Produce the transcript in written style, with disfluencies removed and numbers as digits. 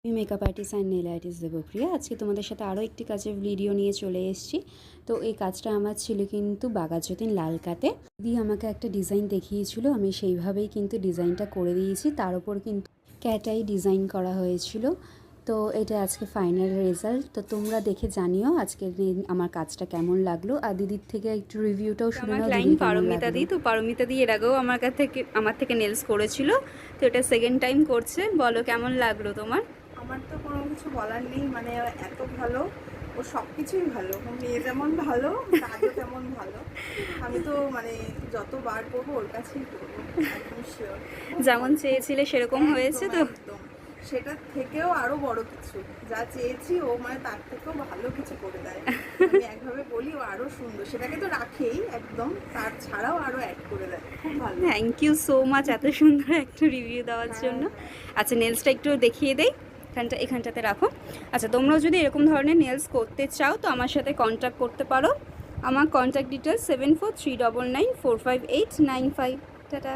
আমি makeup artist and nail artist Debapriya. আজকে তোমাদের সাথে আরও একটি কাজের ভিডিও নিয়ে চলে এসেছি। তো এই কাজটা আমার ছিল কিন্তু বাঘাযতীন লালকাতে। দিদি আমাকে একটা ডিজাইন দেখিয়েছিল, আমি সেইভাবেই কিন্তু ডিজাইনটা করে দিয়েছি। তার উপর কিন্তু ক্যাটাই ডিজাইন করা হয়েছিল। তো এটা আজকে ফাইনাল রেজাল্ট। তো তোমরা দেখে জানিও আজকের আমার কাজটা কেমন লাগলো, আর দিদির থেকে একটু রিভিউটাও শুনে নাও। দিদি পারমিতা দি, তো পারমিতা দি এর আগেও আমার থেকে নেলস করেছিল, তো এটা সেকেন্ড টাইম করছে। বলো কেমন লাগলো তোমার? আমার তো কোনো কিছু বলার নেই, মানে এত ভালো, ও সব কিছুই ভালো। মেয়ে যেমন ভালো, কাজও তেমন ভালো। আমি তো মানে যতবার করবো ওর কাছেই করবো, একদম শিওর। যেমন চেয়েছিলে সেরকম হয়েছে তো? একদম সেটার থেকেও আরো বড় কিছু যা চেয়েছি ও মানে তার থেকেও ভালো কিছু করে দেয়। আমি একভাবে বলি ও আরো সুন্দর, সেটাকে তো রাখেই একদম, তার ছাড়াও আরো অ্যাড করে দেয়। খুব ভালো। থ্যাংক ইউ সো মাচ এত সুন্দর একটা রিভিউ দেওয়ার জন্য। আচ্ছা, নেলসটা একটু দেখিয়ে দেই, এখানটাতে রাখো। আচ্ছা, তোমরাও যদি এরকম ধরনের নেলস করতে চাও তো আমার সাথে কন্ট্যাক্ট করতে পারো। আমার কন্ট্যাক্ট ডিটেলস 7439945895। টাটা।